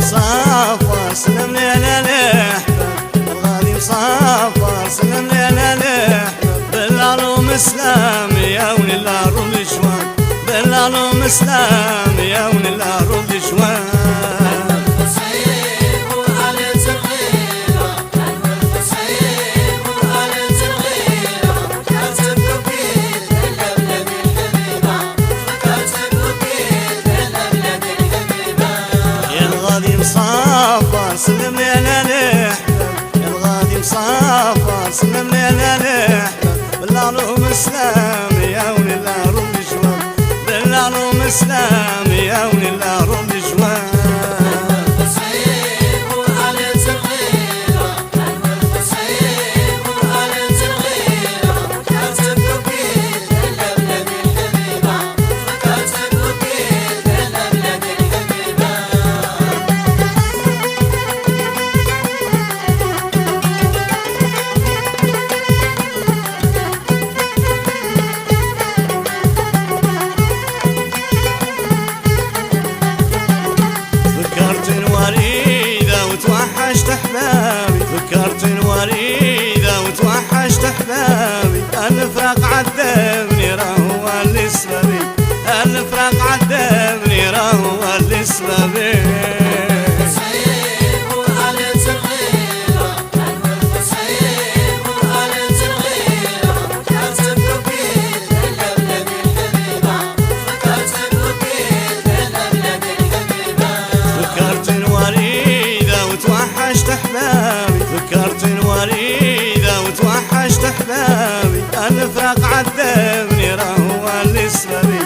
مصافى سلم لي على الاحباب، الغالي مصافى سلم لي على الاحباب، بالعلوم اسلام يا ولي الارض شوان، بالعلوم اسلام يا ولي الارض شوان. مصافى سلم لي على الاحباب، يا الغادي مصافى سلم لي على الاحباب، بالعلوم اسلام يا ولي الارض شوان، بالعلوم اسلام يا ولي الارض شوان. وتوحشت احبابي، فكرت الوريدة وتوحشت احبابي، الفراق عذبني راهو اللي سببي، الفراق عذبني راهو اللي سببي. وتوحشت احبابي، فكرت الوريدة وتوحشت احبابي، الفراق عذبني راهو اللي سببي،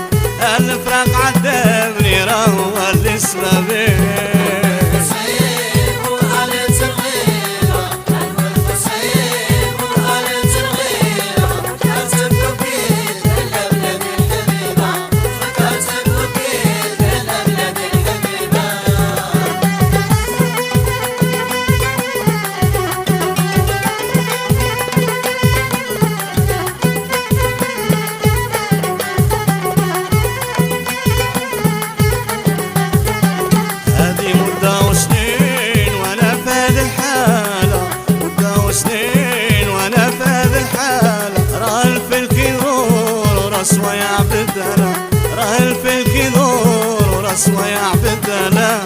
الفراق عذبني راهو اللي سببي. سنين وانا في هذه الحالة، راه الفلك يدور وراسه يعبد انا، راه الفلك يدور وراسه يعبد انا.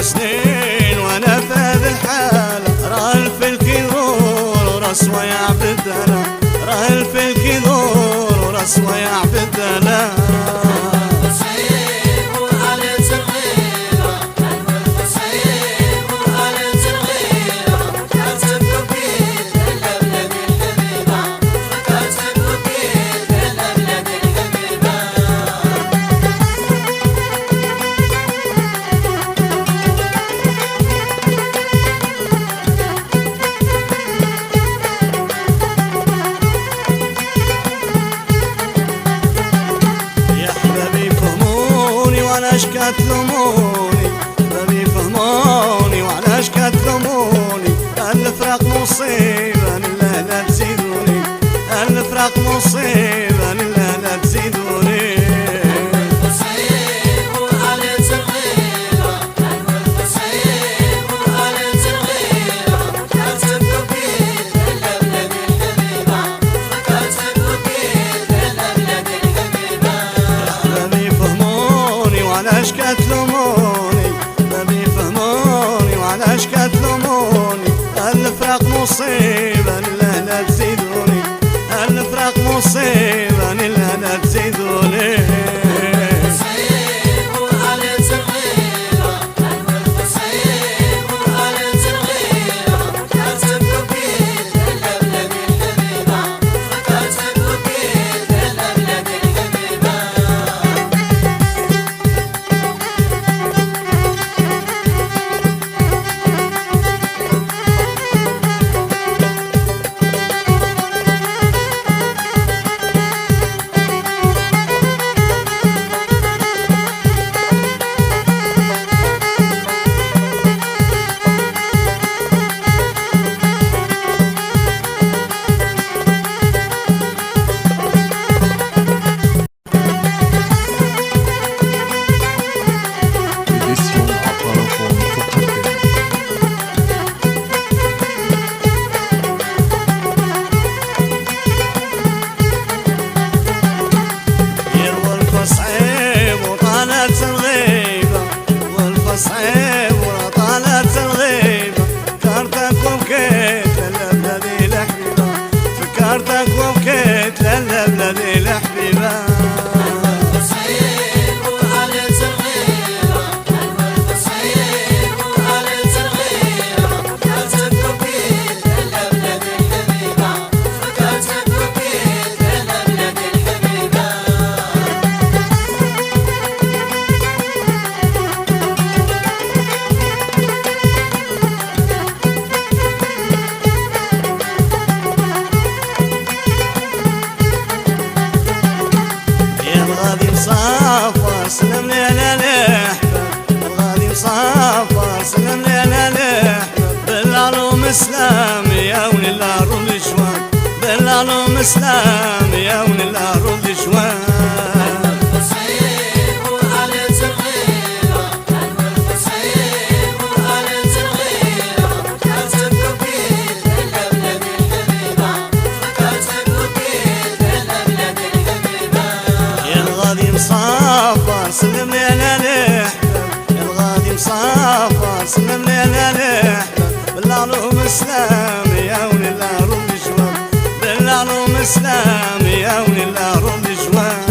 سنين وانا في هذه الحالة، راه الفلك يدور وراسه يعبد انا، راه الفلك يدور وراسه يعبد انا. وعلاش كتلوموني بابي فهموني، وعلاش كتلوموني، الفراق مصيبة لله لا تزيدوني، الفراق مصيبة لله لا تزيدوني. وعلاش كتلوموني الغادي مصافر سلم لي على الأحباب، الغادي مصافر سلم لي على الأحباب، بالعلوم اسلام يا ولي العروض جوان، بالعلوم اسلام يا ولي العروض جوان. مصافر سلم لي على الأحباب، الغادي مصافر سلم لي على الأحباب، بالعلوم اسلام يا ولي العروض جوان، بالعلوم اسلام يا ولي العروض جوان.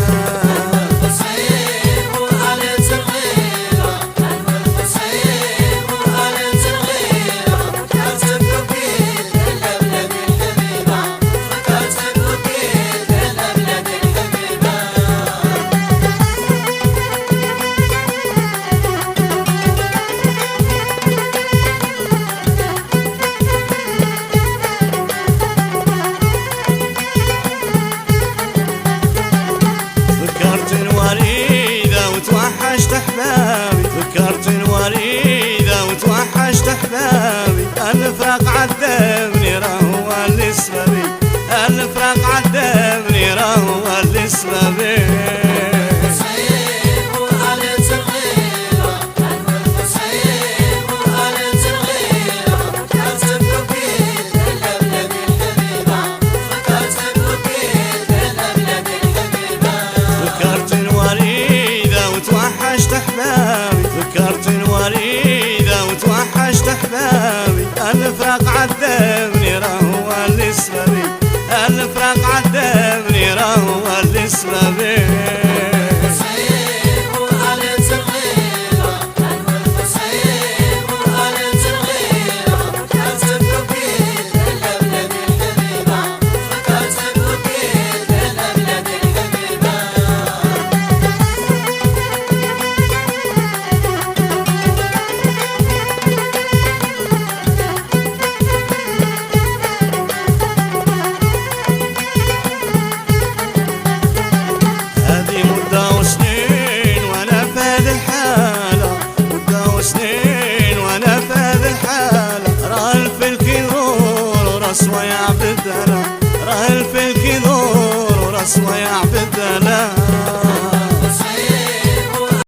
وتوحشت احبابي، فكرت الوريدة وتوحشت احبابي، الفراق عذبني راهو اللي سببي، الفراق عذبني راهو اللي سببي. وتوحشت احبابي، فكرت الوريدة وتوحشت احبابي، الفراق عذبني راهو اللي سببي، الفراق عذبني راهو اللي سببي. راه الفلك يدور وراسه يعبد